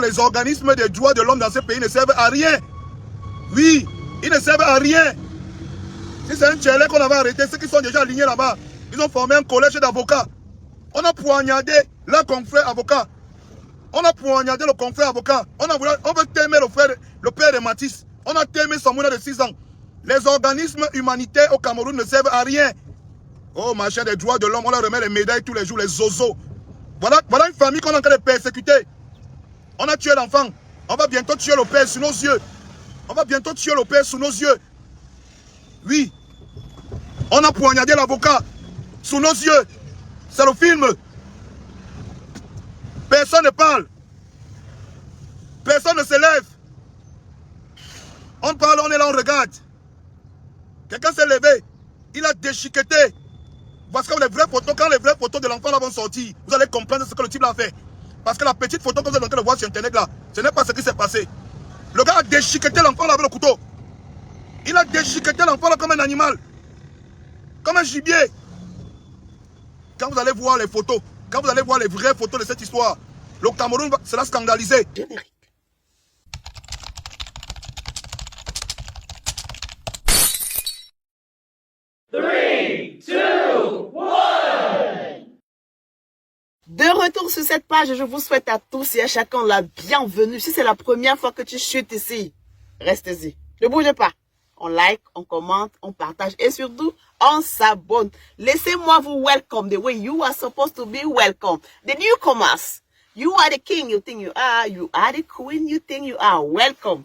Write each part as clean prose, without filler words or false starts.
Les organismes des droits de l'homme dans ce pays ne servent à rien. Oui, ils ne servent à rien. Si c'est un tchèlé qu'on avait arrêté, ceux qui sont déjà alignés là-bas, ils ont formé un collège d'avocats. On a poignardé leur confrère avocat. On a poignardé le confrère avocat. On veut t'aimer le père de Matisse. On a t'aimé son moulin de 6 ans. Les organismes humanitaires au Cameroun ne servent à rien. Oh, machin des droits de l'homme, on leur remet les médailles tous les jours, les zozos. Voilà une famille qu'on est en train de persécuter. On a tué l'enfant. On va bientôt tuer le père sous nos yeux. On va bientôt tuer le père sous nos yeux. Oui. On a poignardé l'avocat sous nos yeux. C'est le film. Personne ne parle. Personne ne se lève. On parle, on est là, on regarde. Quelqu'un s'est levé. Il a déchiqueté. Parce que les vraies photos, quand les vraies photos de l'enfant vont sortir, vous allez comprendre ce que le type a fait. Parce que la petite photo que vous êtes en train de voir sur internet là, ce n'est pas ce qui s'est passé. Le gars a déchiqueté l'enfant là avec le couteau. Il a déchiqueté l'enfant là comme un animal. Comme un gibier. Quand vous allez voir les photos, quand vous allez voir les vraies photos de cette histoire, le Cameroun sera scandalisé. Générique. De retour sur cette page, je vous souhaite à tous et à chacun la bienvenue. Si c'est la première fois que tu chutes ici, restez-y. Ne bougez pas. On like, on commente, on partage et surtout, on s'abonne. Laissez-moi vous welcome the way you are supposed to be welcome. The newcomers, you are the king you think you are the queen you think you are. Welcome.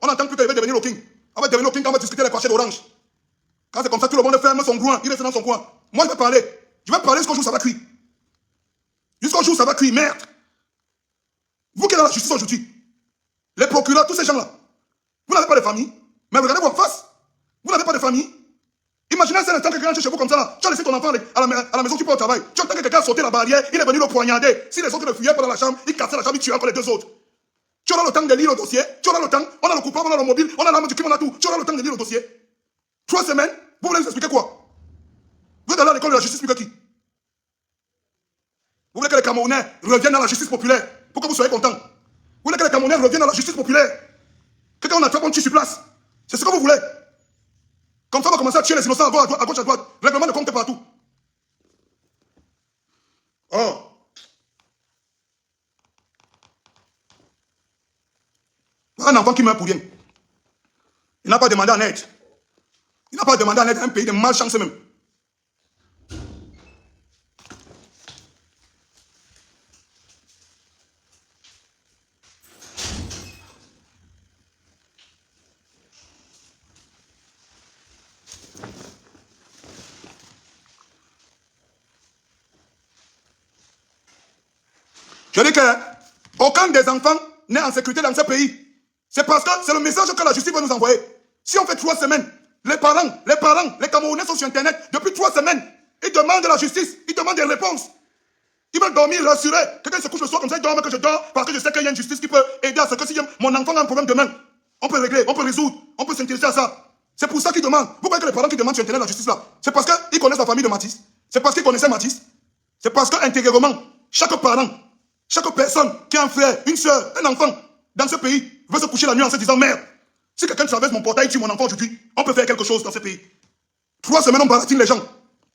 On n'entend plus qu'il va devenir le king. On va devenir le king quand on va discuter les crachets d'orange. Quand c'est comme ça, tout le monde ferme son coin, il reste dans son coin. Moi, je vais parler. Je vais parler jusqu'au jour où ça va cuire. Jusqu'au jour où ça va cuire, merde. Vous qui êtes dans la justice aujourd'hui, les procureurs, tous ces gens-là, vous n'avez pas de famille, mais regardez votre face. Vous n'avez pas de famille. Imaginez un instant que quelqu'un chez vous comme ça, là. Tu as laissé ton enfant à la maison, tu peux au travail. Tu entends que quelqu'un a sauté la barrière, il est venu le poignarder. Si les autres le fuyaient dans la chambre, il cassait la chambre, il tuait encore les deux autres. Tu auras le temps de lire le dossier, tu auras le temps, on a le coupable, on a le mobile, on a l'arme du crime, on a tout. Tu auras le temps de lire le dossier. 3 semaines, vous voulez nous expliquer quoi? Vous êtes allé à l'école de la justice plus que qui? Vous voulez que les Camerounais reviennent à la justice populaire pour que vous soyez contents. Vous voulez que les Camerounais reviennent à la justice populaire. Que quand on attrape, on tue sur place. C'est ce que vous voulez. Comme ça, on va commencer à tuer les innocents à gauche, à droite. Règlement de compte partout. Oh. Un enfant qui meurt pour rien. Il n'a pas demandé en aide. Il n'a pas demandé en aide à un pays de malchance même. Je dis que aucun des enfants n'est en sécurité dans ce pays. C'est parce que c'est le message que la justice va nous envoyer. Si on fait 3 semaines, les Camerounais sont sur Internet depuis 3 semaines. Ils demandent de la justice, ils demandent des réponses. Ils veulent dormir rassurés. Quelqu'un se couche le soir comme ça, il dort, mais que je dors parce que je sais qu'il y a une justice qui peut aider à ce que si mon enfant a un problème demain, on peut régler, on peut résoudre, on peut s'intéresser à ça. C'est pour ça qu'ils demandent. Vous voyez que les parents qui demandent sur Internet la justice là, c'est parce qu'ils connaissent la famille de Matisse. C'est parce qu'ils connaissaient Matisse. C'est parce qu'intérieurement, chaque parent, chaque personne qui a un frère, une soeur, un enfant dans ce pays veut se coucher la nuit en se disant merde, si quelqu'un traverse mon portail et tue mon enfant aujourd'hui, on peut faire quelque chose dans ce pays. 3 semaines, on baratine les gens.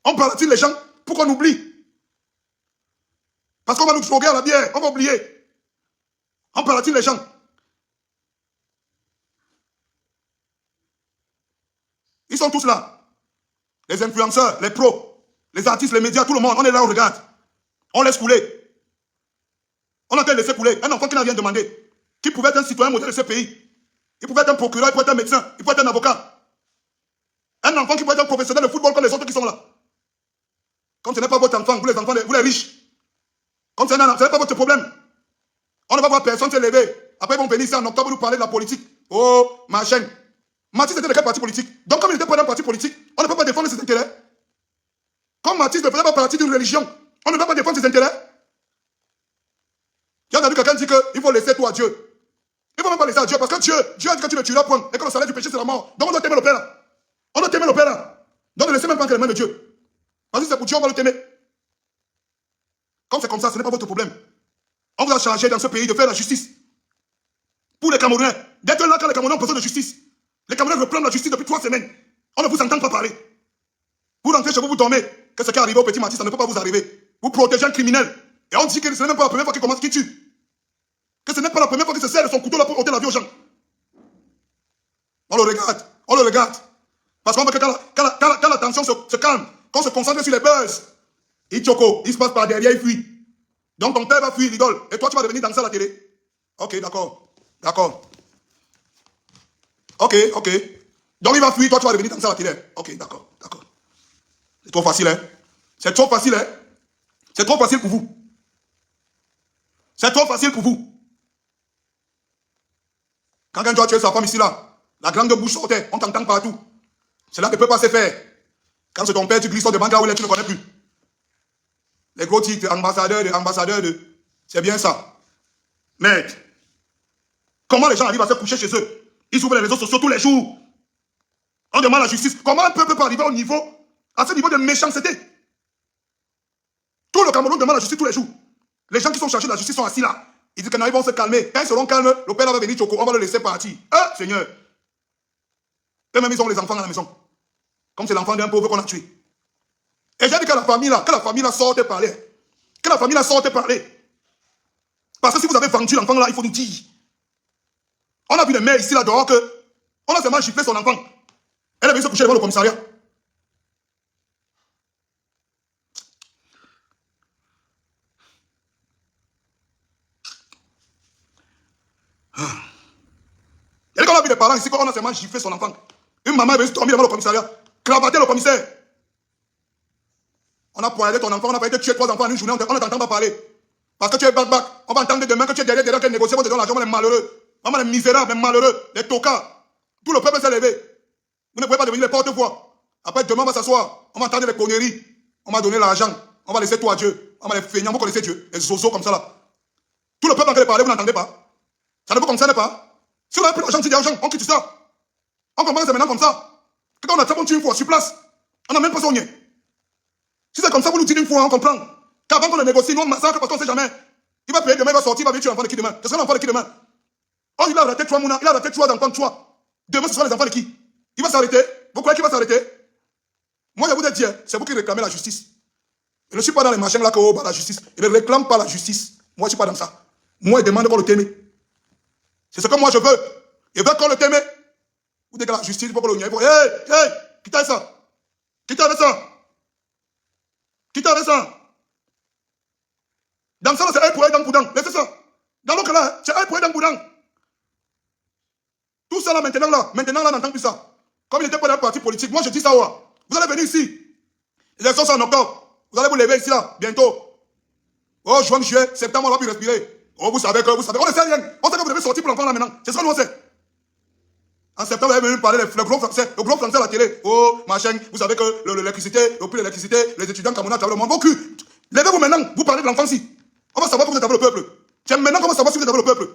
On baratine les gens pour qu'on oublie. Parce qu'on va nous droguer à la bière, on va oublier. On baratine les gens. Ils sont tous là. Les influenceurs, les pros, les artistes, les médias, tout le monde, on est là, on regarde. On laisse couler. On a qu'à laisser couler. Un enfant qui n'a rien demandé, qui pouvait être un citoyen modèle de ce pays. Il pouvait être un procureur, il pouvait être un médecin, il pouvait être un avocat. Un enfant qui pouvait être un professionnel de football comme les autres qui sont là. Comme ce n'est pas votre enfant, vous les enfants, vous les riches. Comme ce n'est pas votre problème. On ne va voir personne se lever. Après, ils vont venir ici en octobre nous parler de la politique. Oh, ma chaîne. Matisse était de quel parti politique? Donc, comme il n'était pas d'un parti politique, on ne peut pas défendre ses intérêts. Comme Matisse ne faisait pas partie d'une religion, on ne peut pas défendre ses intérêts. J'ai entendu quelqu'un dire qu'il faut laisser tout à Dieu. Il ne faut même pas laisser à Dieu parce que Dieu a dit que tu le tueras point et que le salaire du péché c'est la mort. Donc on doit t'aimer le Père là. On doit t'aimer le Père là. Donc ne laissez même pas entre les mains de Dieu. Parce que c'est pour Dieu, on va le t'aimer. Comme c'est comme ça, ce n'est pas votre problème. On vous a chargé dans ce pays de faire la justice. Pour les Camerounais. D'être là quand les Camerounais ont besoin de justice. Les Camerounais réclament la justice depuis 3 semaines. On ne vous entend pas parler. Vous rentrez chez vous, vous dormez. Que ce qui est arrivé au petit Mathis, ça ne peut pas vous arriver. Vous protégez un criminel. Et on dit que ce n'est même pas la première fois qu'il commence, qu'il tue. Que ce n'est pas la première fois qu'il se sert de son couteau là pour ôter la vie aux gens. On le regarde. On le regarde. Parce qu'on veut que quand la tension se calme, qu'on se concentre sur les buzz, il choco, il se passe par derrière, il fuit. Donc ton père va fuir l'idole. Et toi, tu vas devenir danser à la télé. Ok, d'accord. D'accord. Ok. Donc il va fuir, toi, tu vas devenir danser à la télé. Ok, d'accord. C'est trop facile, hein. C'est trop facile, hein. C'est trop facile pour vous. C'est trop facile pour vous. Quand tu as tué sa femme ici, là, la grande bouche sortait, on t'entend partout. Cela ne peut pas se faire. Quand c'est ton père, tu glisses devant là où tu ne connais plus. Les gros titres, ambassadeur de... C'est bien ça. Mais, comment les gens arrivent à se coucher chez eux? Ils ouvrent les réseaux sociaux tous les jours. On demande la justice. Comment un peuple peut arriver à ce niveau de méchanceté? Tout le Cameroun demande la justice tous les jours. Les gens qui sont chargés de la justice sont assis là. Ils disent qu'ils vont se calmer. Quand ils seront calmes, le père va venir choco, on va le laisser partir. Seigneur. Eux-mêmes, ils ont les enfants à la maison. Comme c'est l'enfant d'un pauvre qu'on a tué. Et j'ai dit que la famille là sorte parler. Que la famille là sorte parler. Parce que si vous avez vendu l'enfant là, il faut nous dire. On a vu des mères ici là dehors on a seulement giflé son enfant. Elle est venue se coucher devant le commissariat. Il y a qu'on a vu des parents ici qu'on a seulement giflé son enfant. Une maman est venue se dormir devant le commissariat. Cravater le commissaire. On a poignardé ton enfant, on a failli te tuer 3 enfants en une journée, on ne t'entend pas parler. Parce que tu es back. On va entendre demain que tu es derrière qu'elle négocie pour te donner l'argent, les malheureux. Maman, les misérables, les malheureux, les tocards. Tout le peuple s'est levé. Vous ne pouvez pas devenir les porte-voix. Après, demain, on va s'asseoir. On va entendre les conneries. On va donner l'argent. On va laisser tout à Dieu. On va les feignants, vous connaissez Dieu. Les zozos comme ça là. Tout le peuple en train de parler, vous n'entendez pas. Ça ne vous concerne pas. Si on a plus d'argent, c'est d'argent, on quitte ça. On comprend que c'est maintenant comme ça. Quand on a très bon une fois sur place, on n'a même pas soigné. Si c'est comme ça, vous nous dites une fois, on comprend. Qu'avant qu'on le négocie, nous on massacre parce qu'on ne sait jamais. Il va payer demain, il va sortir, il va venir tuer l'enfant de qui demain? Ce sera l'enfant de qui demain? Oh, il a raté 3 mouna, il a raté 3 enfants, 3. Demain, ce sera les enfants de qui? Il va s'arrêter? Vous croyez qu'il va s'arrêter? Moi, je vous ai dit, c'est vous qui réclamez la justice. Je ne suis pas dans les machins là que la justice. Je ne réclame pas la justice. Moi, je ne suis pas dans ça. Moi, je demande qu'on le t'aime. C'est ce que moi je veux. Je veux qu'on le t'aime. Vous dites que la justice, il faut qu'on le niaille. Hey, quittez ça. Quittez avec ça. Quittez avec ça. Dans ça, c'est un poète dans Boudang. Laissez ça. Dans l'autre là, c'est un poète dans Boudang. Tout ça là, maintenant là, on n'entend plus ça. Comme il n'était pas dans un parti politique, moi je dis ça. Vous allez venir ici. Les élections sont en octobre. Vous allez vous lever ici là, bientôt. Oh, juin, juillet, septembre, on va plus respirer. Oh, vous savez. On ne sait rien. On sait que vous devez sortir pour l'enfant là maintenant. C'est ça que nous on sait. En septembre, vous avez venu parler le globe français à la télé. Oh, machin, vous savez que l'électricité, le prix de l'électricité, les étudiants camerounais à travers le monde. Vos culs. Levez-vous maintenant, vous parlez de l'enfant ici. On va savoir que vous êtes avec le peuple. C'est maintenant qu'on va savoir si vous êtes avec le peuple.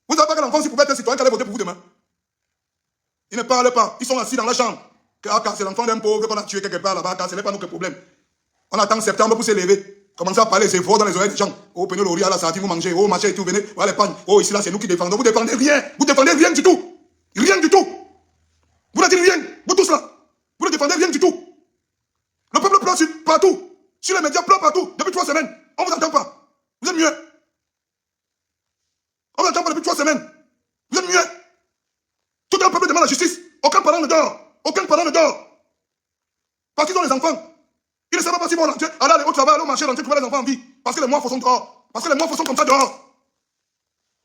Vous savez pas que l'enfant, s'il pouvait être citoyen, qu'elle allait voter pour vous demain. Ils ne parlent pas. Ils sont assis dans la chambre. Car c'est l'enfant d'un pauvre qu'on a tué quelque part là-bas, car ce n'est pas nous que problème. On attend septembre pour se lever. Commencez à parler, c'est fort dans les oreilles des gens. Oh, prenez l'oria, là, ça vous mangez. Oh, machin et tout, venez, voilà les pagnes. Oh, ici, là, c'est nous qui défendons. Vous défendez rien. Vous défendez rien du tout. Rien du tout. Vous ne dites rien. Vous tous là. Vous ne défendez rien du tout. Le peuple pleure partout. Sur les médias, pleure partout. Depuis 3 semaines. On ne vous entend pas. Vous êtes mieux. On ne vous entend pas depuis 3 semaines. Vous êtes mieux. Tout un peuple demande la justice. Aucun parent ne dort. Aucun parent ne dort. Parce qu'ils ont les enfants. Ils ne savent pas s'ils vont rentrer, aller au travail, aller au marché, rentrer, trouver les enfants en vie. Parce que les mois sont dehors. Parce que les mois sont comme ça dehors.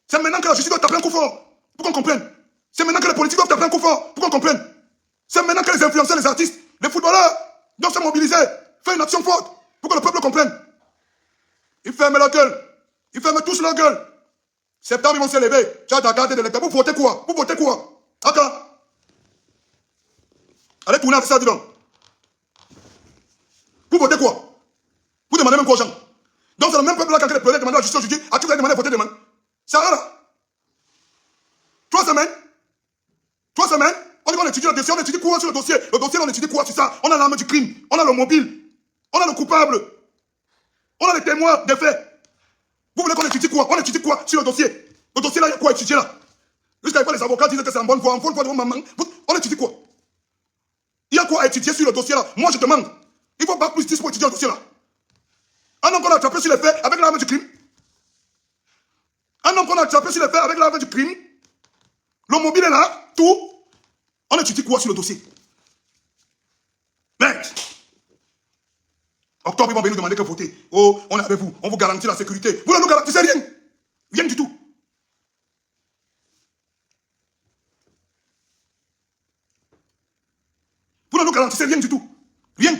C'est maintenant que la justice doit taper un coup fort. Pour qu'on comprenne. C'est maintenant que les politiques doivent taper un coup fort. Pour qu'on comprenne. C'est maintenant que les influenceurs, les artistes, les footballeurs doivent se mobiliser. Faire une action forte. Pour que le peuple comprenne. Ils ferment leur gueule. Ils ferment tous leur gueule. Septembre, ils vont se lever. Tu as ta carte d'électeur. Vous votez quoi? Vous votez quoi? Attends. Allez tourner avec ça, dis donc. Vous votez quoi? Vous demandez même quoi aux gens? Donc c'est le même peuple là qui a demandé à la justice aujourd'hui. À qui vous avez demandé à voter demain? C'est rien là. 3 semaines. 3 semaines. On dit qu'on étudie le dossier. On étudie quoi sur le dossier? Le dossier, on étudie quoi sur ça? On a l'arme du crime. On a le mobile. On a le coupable. On a les témoins des faits. Vous voulez qu'on étudie quoi? On étudie quoi sur le dossier? Le dossier là, il y a quoi à étudier là? Jusqu'à fois les avocats disent que c'est en bonne voie de vos mamans. On étudie quoi? Il y a quoi à étudier sur le dossier là? Moi je demande. Il faut pas plus 10 pour étudier le dossier là. Un homme qu'on a attrapé sur les faits avec l'arme du crime. Un homme qu'on a attrapé sur les faits avec l'arme du crime. Le mobile est là, tout. On étudie quoi sur le dossier? Merde. Octobre, ils vont venir nous demander que voter. Oh, on est avec vous, on vous garantit la sécurité. Vous ne nous garantissez rien. Rien du tout. Vous ne nous garantissez rien du tout. Rien.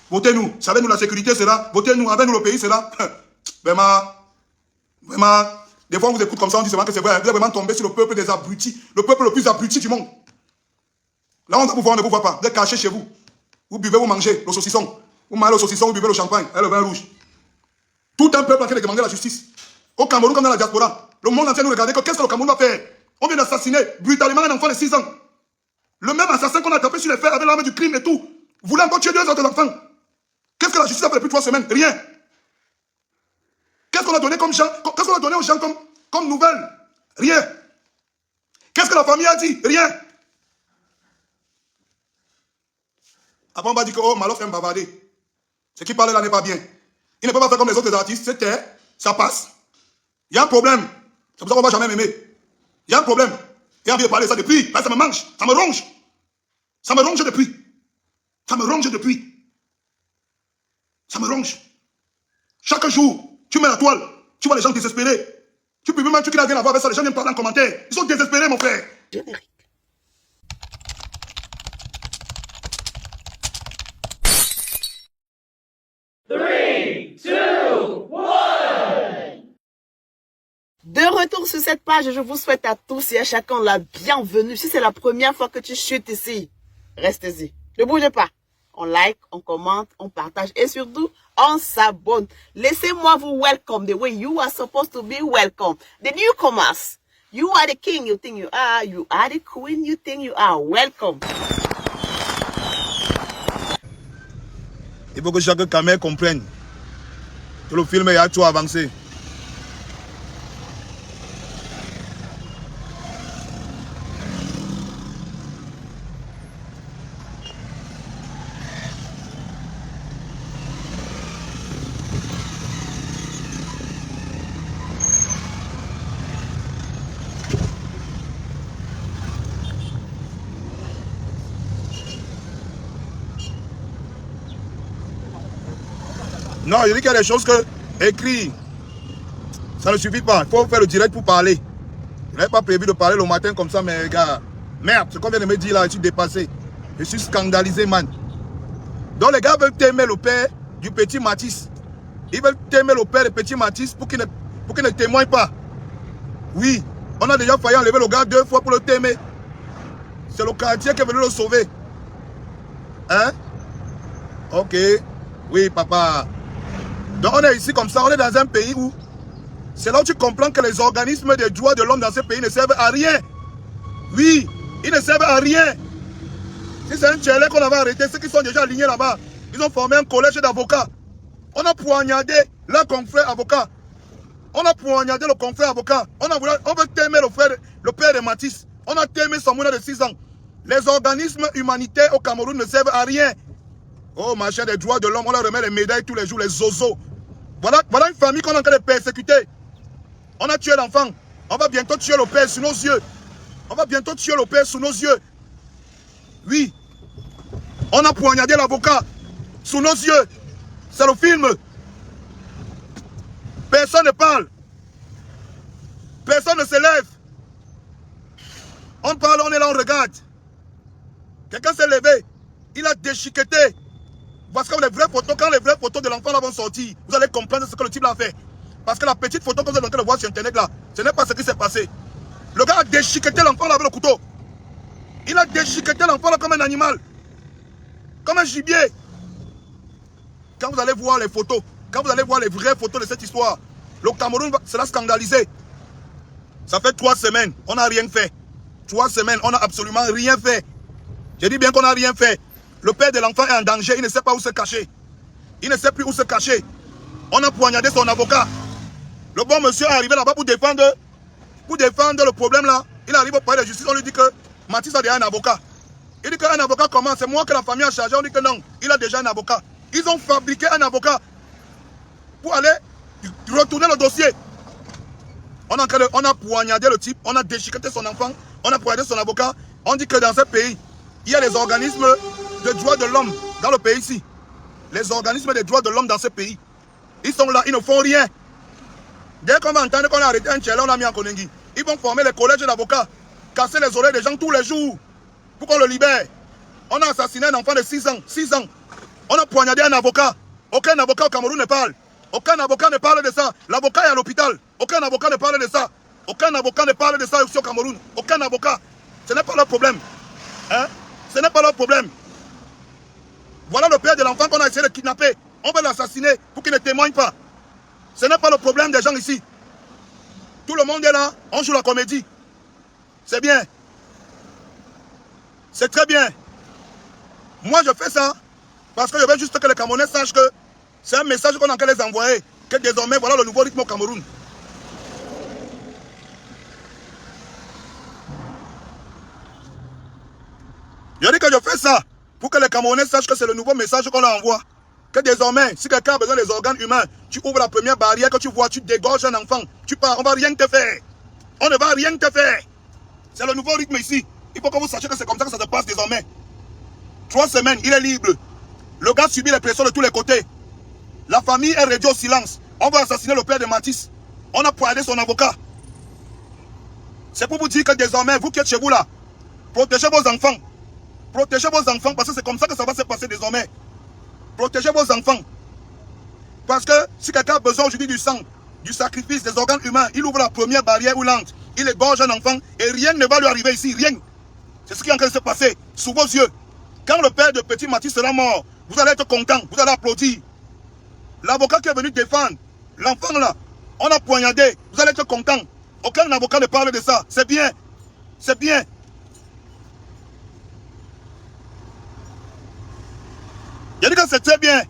Votez-nous. Savez-nous la sécurité sera. Votez-nous. Avec nous le pays sera. Vraiment. Des fois on vous écoute comme ça, on dit seulement que c'est vrai. Vous êtes vraiment tombé sur le peuple des abrutis. Le peuple le plus abruti du monde. Là on va vous voir, on ne vous voit pas. Vous êtes cachés chez vous. Vous buvez, vous mangez le saucisson. Vous mangez le saucisson, vous buvez le champagne et le vin rouge. Tout un peuple en train de demander la justice. Au Cameroun comme dans la diaspora. Le monde entier nous regarde. Qu'est-ce que le Cameroun va faire? On vient d'assassiner brutalement un enfant de 6 ans. Le même assassin qu'on a tapé sur les faits avec l'arme du crime et tout. Vous voulez encore tuer 2 autres enfants. Qu'est-ce que la justice a fait depuis 3 semaines? Rien. Qu'est-ce qu'on a donné comme gens? Qu'est-ce qu'on a donné aux gens comme nouvelles? Rien. Qu'est-ce que la famille a dit? Rien. Après on va dire que oh, Malof aime bavarder. Ce qui parle là n'est pas bien. Il ne peut pas faire comme les autres artistes. C'est terre, ça passe. Il y a un problème. C'est pour ça qu'on ne va jamais m'aimer. Il y a un problème. Et envie de parler de ça depuis. Là, ça me mange. Ça me ronge. Ça me ronge depuis. Ça me ronge depuis. Ça me ronge. Chaque jour, tu mets la toile. Tu vois les gens désespérés. Tu peux même un truc qui n'a rien à voir avec ça. Les gens viennent parler en commentaire. Ils sont désespérés, mon frère. Générique. De retour sur cette page, je vous souhaite à tous et à chacun la bienvenue. Si c'est la première fois que tu chutes ici, restez-y. Ne bougez pas. On like, on commente, on partage et surtout, on s'abonne. Laissez-moi vous welcome the way you are supposed to be welcome. The newcomers, you are the king you think you are the queen you think you are. Welcome. Il faut que chaque caméra comprenne que le film est trop avancé. Non, je dis qu'il y a des choses que écrit, ça ne suffit pas. Il faut faire le direct pour parler. Je n'avais pas prévu de parler le matin comme ça, mais gars, merde, ce qu'on vient de me dire là, je suis dépassé. Je suis scandalisé, man. Donc les gars veulent t'aimer le père du petit Matisse. Ils veulent t'aimer le père du petit Matisse pour qu'il ne témoigne pas. Oui, on a déjà failli enlever le gars 2 fois pour le t'aimer. C'est le quartier qui est venu le sauver. Hein? Ok. Oui, papa. Donc on est ici comme ça, on est dans un pays où c'est là où tu comprends que les organismes des droits de l'homme dans ce pays ne servent à rien. Oui, ils ne servent à rien. Si c'est un tchèlé qu'on avait arrêté, ceux qui sont déjà alignés là-bas, ils ont formé un collège d'avocats. On a poignardé leur confrère avocat. On a poignardé le confrère avocat. On veut t'aimer le père de Matisse. On a t'aimé Samouna de 6 ans. Les organismes humanitaires au Cameroun ne servent à rien. Oh, machin des droits de l'homme, on leur remet les médailles tous les jours, les zozos. Voilà une famille qu'on est en train de persécuter. On a tué l'enfant. On va bientôt tuer le père sous nos yeux. On va bientôt tuer le père sous nos yeux. Oui. On a poignardé l'avocat sous nos yeux. C'est le film. Personne ne parle. Personne ne se lève. On parle, on est là, on regarde. Quelqu'un s'est levé. Il a déchiqueté. Parce que les vraies photos, quand les vraies photos de l'enfant là vont sortir, vous allez comprendre ce que le type l'a fait. Parce que la petite photo que vous êtes en train de voir sur internet là, ce n'est pas ce qui s'est passé. Le gars a déchiqueté l'enfant là avec le couteau. Il a déchiqueté l'enfant là comme un animal. Comme un gibier. Quand vous allez voir les photos, quand vous allez voir les vraies photos de cette histoire, le Cameroun sera scandalisé. Ça fait 3 semaines, on n'a rien fait. 3 semaines, on n'a absolument rien fait. Je dis bien qu'on n'a rien fait. Le père de l'enfant est en danger, il ne sait pas où se cacher. Il ne sait plus où se cacher. On a poignardé son avocat. Le bon monsieur est arrivé là-bas pour défendre le problème là. Il arrive au palais de justice, on lui dit que Mathis a déjà un avocat. Il dit qu'un avocat comment? C'est moi que la famille a chargé. On dit que non, il a déjà un avocat. Ils ont fabriqué un avocat pour aller retourner le dossier. On a poignardé le type, on a déchiqueté son enfant, on a poignardé son avocat. On dit que dans ce pays, il y a les organismes de droits de l'homme dans le pays ici. Les organismes des droits de l'homme dans ce pays. Ils sont là, ils ne font rien. Dès qu'on va entendre qu'on a arrêté un tchèlé, on l'a mis en Konengi. Ils vont former les collèges d'avocats, casser les oreilles des gens tous les jours pour qu'on le libère. On a assassiné un enfant de 6 ans. 6 ans. On a poignardé un avocat. Aucun avocat au Cameroun ne parle. Aucun avocat ne parle de ça. L'avocat est à l'hôpital. Aucun avocat ne parle de ça. Aucun avocat ne parle de ça aussi au Cameroun. Aucun avocat. Ce n'est pas leur problème. Hein? Ce n'est pas leur problème. Voilà le père de l'enfant qu'on a essayé de kidnapper. On va l'assassiner pour qu'il ne témoigne pas. Ce n'est pas le problème des gens ici. Tout le monde est là. On joue la comédie. C'est bien. C'est très bien. Moi, je fais ça parce que je veux juste que les Camerounais sachent que c'est un message qu'on a qu'à les envoyer. Que désormais, voilà le nouveau rythme au Cameroun. Je dis que je fais ça pour que les Camerounais sachent que c'est le nouveau message qu'on leur envoie. Que désormais, si quelqu'un a besoin des organes humains, tu ouvres la première barrière que tu vois, tu dégorges un enfant, tu pars, on ne va rien te faire. On ne va rien te faire. C'est le nouveau rythme ici. Il faut que vous sachiez que c'est comme ça que ça se passe désormais. 3 semaines, il est libre. Le gars subit les pressions de tous les côtés. La famille est réduite au silence. On va assassiner le père de Mathis. On a poignardé son avocat. C'est pour vous dire que désormais, vous qui êtes chez vous là, protégez vos enfants. Protégez vos enfants parce que c'est comme ça que ça va se passer désormais. Protégez vos enfants. Parce que si quelqu'un a besoin aujourd'hui du sang, du sacrifice, des organes humains, il ouvre la première barrière roulante. Il égorge un enfant et rien ne va lui arriver ici. Rien. C'est ce qui est en train de se passer sous vos yeux. Quand le père de petit Mathis sera mort, vous allez être content, vous allez applaudir. L'avocat qui est venu défendre l'enfant là, on a poignardé, vous allez être content. Aucun avocat ne parle de ça. C'est bien. C'est bien. Je dis que c'est très bien.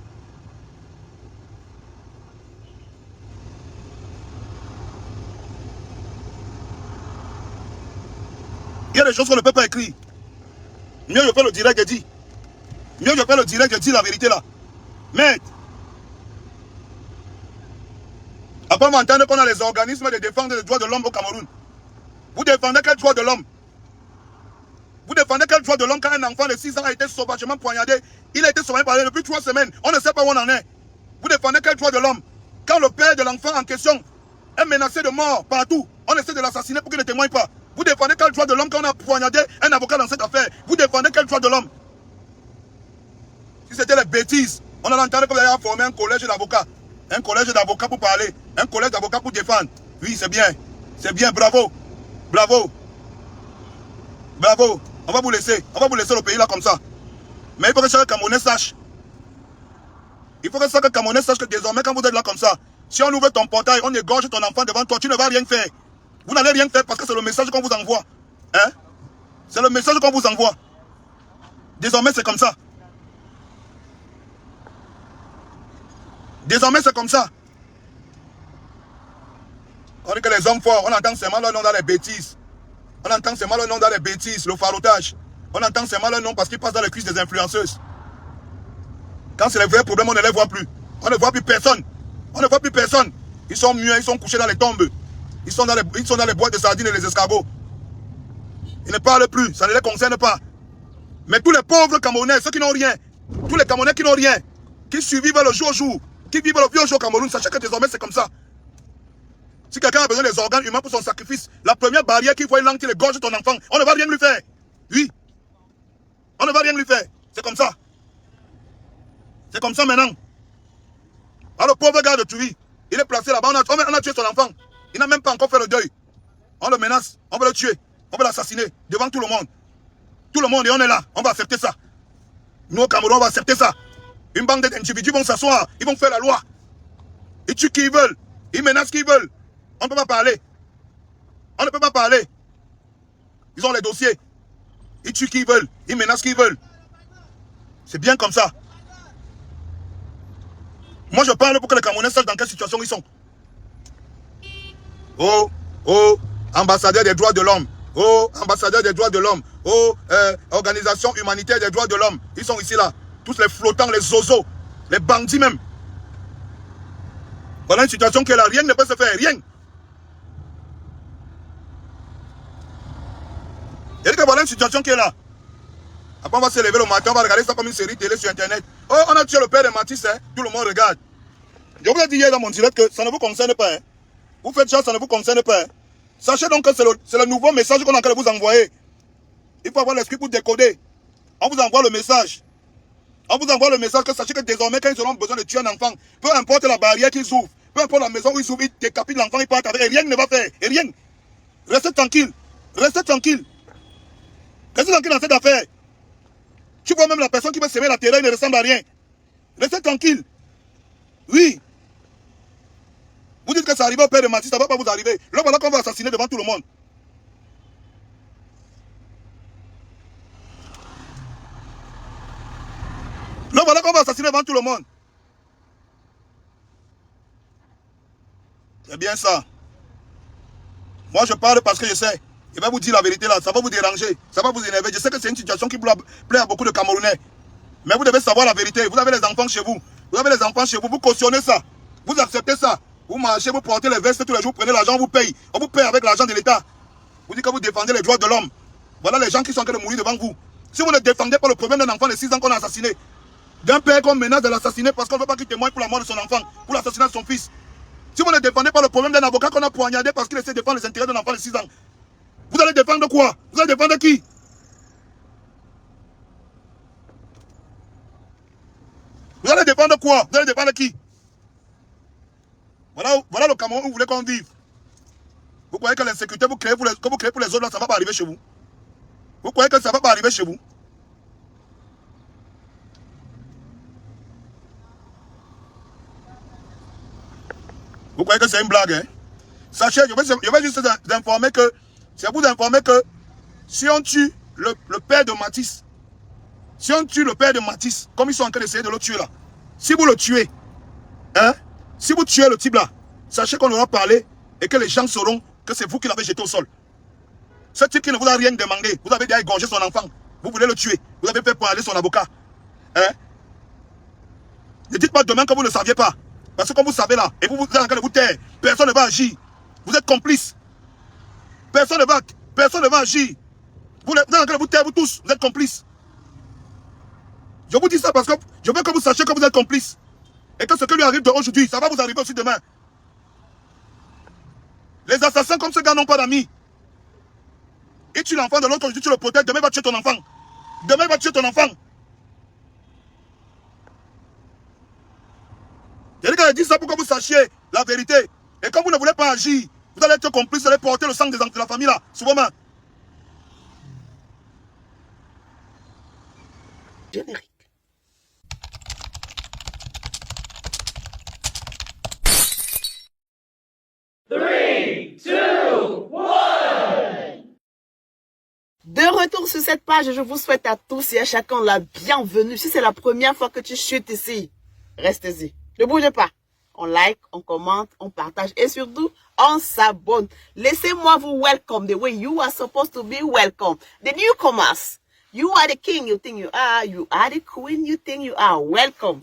Il y a des choses qu'on ne peut pas écrire. Mieux je fais le direct, je dis. Mieux je fais le direct, je dis la vérité là. Mais, après m'entendre qu'on a les organismes de défense des droits de l'homme au Cameroun. Vous défendez quel droit de l'homme? Vous défendez quel droit de l'homme quand un enfant de 6 ans a été sauvagement poignardé? Il a été sauvagement poignardé depuis 3 semaines. On ne sait pas où on en est. Vous défendez quel droit de l'homme? Quand le père de l'enfant en question est menacé de mort partout, on essaie de l'assassiner pour qu'il ne témoigne pas. Vous défendez quel droit de l'homme quand on a poignardé un avocat dans cette affaire? Vous défendez quel droit de l'homme? Si c'était les bêtises, on allait entendre que vous avez formé un collège d'avocats. Un collège d'avocats pour parler. Un collège d'avocats pour défendre. Oui, c'est bien. C'est bien, bravo. Bravo. Bravo. On va vous laisser. On va vous laisser le pays là comme ça. Mais il faut que chaque Camerounais sache. Il faut que chaque Camerounais sache que désormais, quand vous êtes là comme ça, si on ouvre ton portail, on égorge ton enfant devant toi, tu ne vas rien faire. Vous n'allez rien faire parce que c'est le message qu'on vous envoie. Hein? C'est le message qu'on vous envoie. Désormais, c'est comme ça. Désormais, c'est comme ça. On dit que les hommes forts, on entend seulement leur nom dans les bêtises. On entend seulement leur nom dans les bêtises, le farotage. On entend seulement leur nom parce qu'ils passent dans les cuisses des influenceuses. Quand c'est les vrais problèmes, on ne les voit plus. On ne voit plus personne. On ne voit plus personne. Ils sont muets, ils sont couchés dans les tombes. Ils sont dans les boîtes de sardines et les escargots. Ils ne parlent plus, ça ne les concerne pas. Mais tous les pauvres Camerounais, ceux qui n'ont rien, tous les Camerounais qui n'ont rien, qui survivent le jour au jour, qui vivent le vieux jour au Cameroun, sachez que désormais c'est comme ça. Si quelqu'un a besoin des organes humains pour son sacrifice, la première barrière qu'il faut lancer, il gorge ton enfant, on ne va rien lui faire. Oui. On ne va rien lui faire. C'est comme ça. C'est comme ça maintenant. Alors le pauvre gars de Tui, il est placé là-bas, on a tué son enfant. Il n'a même pas encore fait le deuil. On le menace, on va le tuer, on va l'assassiner devant tout le monde. Tout le monde, et on est là, on va accepter ça. Nous au Cameroun, on va accepter ça. Une bande d'individus vont s'asseoir, ils vont faire la loi. Ils tuent qui ils veulent, ils menacent qui ils veulent. On ne peut pas parler. On ne peut pas parler. Ils ont les dossiers. Ils tuent qui ils veulent, ils menacent qui ils veulent. C'est bien comme ça. Moi, je parle pour que les Camerounais sachent dans quelle situation ils sont. Oh, oh, ambassadeur des droits de l'homme. Oh, ambassadeur des droits de l'homme. Oh, organisation humanitaire des droits de l'homme. Ils sont ici, là. Tous les flottants, les zozos, les bandits même. Voilà une situation qui est là. Rien ne peut se faire. Rien. Il dit que voilà une situation qui est là. Après, on va se lever le matin, on va regarder ça comme une série télé sur Internet. Oh, on a tué le père de Matisse, hein. Tout le monde regarde. Je vous ai dit hier dans mon direct que ça ne vous concerne pas. Hein. Vous faites ça, ça ne vous concerne pas. Hein. Sachez donc que c'est le nouveau message qu'on est en train de vous envoyer. Il faut avoir l'esprit pour décoder. On vous envoie le message. On vous envoie le message que sachez que désormais, quand ils auront besoin de tuer un enfant, peu importe la barrière qu'ils ouvrent, peu importe la maison où ils ouvrent, ils décapitent l'enfant, ils partent avec, et rien ne va faire. Et rien. Restez tranquille. Restez tranquille. Restez tranquille dans cette affaire. Tu vois même la personne qui veut semer la terreur, il ne ressemble à rien. Restez tranquille. Oui. Vous dites que ça arrive au père de Matisse, ça ne va pas vous arriver. Là, voilà qu'on va assassiner devant tout le monde. Là, voilà qu'on va assassiner devant tout le monde. C'est bien ça. Moi, je parle parce que je sais. Je vais vous dire la vérité là, ça va vous déranger, ça va vous énerver. Je sais que c'est une situation qui plaît à beaucoup de Camerounais. Mais vous devez savoir la vérité. Vous avez les enfants chez vous. Vous avez les enfants chez vous. Vous cautionnez ça. Vous acceptez ça. Vous marchez, vous portez les vestes tous les jours, vous prenez l'argent, on vous paye. On vous paye avec l'argent de l'État. Vous dites que vous défendez les droits de l'homme. Voilà les gens qui sont en train de mourir devant vous. Si vous ne défendez pas le problème d'un enfant de 6 ans qu'on a assassiné, d'un père qu'on menace de l'assassiner parce qu'on ne veut pas qu'il témoigne pour la mort de son enfant, pour l'assassinat de son fils. Si vous ne défendez pas le problème d'un avocat qu'on a poignardé parce qu'il essaie de défendre les intérêts d'un enfant de 6 ans, vous allez défendre quoi? Vous allez défendre qui? Vous allez défendre quoi? Vous allez défendre qui? Voilà le Cameroun où vous voulez qu'on vive. Vous croyez que l'insécurité que vous créez pour les autres, là, ça ne va pas arriver chez vous? Vous croyez que ça ne va pas arriver chez vous? Vous croyez que c'est une blague, hein? Sachez, je vais juste vous informer que, c'est vous informer que si on tue le père de Matisse, si on tue le père de Matisse, comme ils sont en train d'essayer de le tuer là, si vous le tuez, hein, si vous tuez le type là, sachez qu'on aura parlé et que les gens sauront que c'est vous qui l'avez jeté au sol. Ce type qui ne vous a rien demandé, vous avez déjà égorgé son enfant, vous voulez le tuer, vous avez fait parler son avocat. Hein? Ne dites pas demain que vous ne saviez pas. Parce que comme vous savez là, et vous êtes en train de vous taire, personne ne va agir. Vous êtes complices. Personne ne va agir. Vous êtes en train de vous taire, vous tous, vous êtes complices. Je vous dis ça parce que je veux que vous sachiez que vous êtes complices. Et que ce qui lui arrive aujourd'hui, ça va vous arriver aussi demain. Les assassins comme ce gars n'ont pas d'amis. Et tu l'enfant de l'autre, aujourd'hui tu le protèges, demain il va tuer ton enfant. Demain il va tuer ton enfant. Je dis ça pour que vous sachiez la vérité. Et quand vous ne voulez pas agir, vous allez être complice, vous allez porter le sang de la famille là, sur vos mains. Générique. De retour sur cette page, je vous souhaite à tous et à chacun la bienvenue. Si c'est la première fois que tu chutes ici, restez-y. Ne bougez pas. On like, on commente, on partage et surtout, on s'abonne. Laissez-moi vous welcome the way you are supposed to be welcome. The newcomers, you are the king you think you are the queen you think you are. Welcome.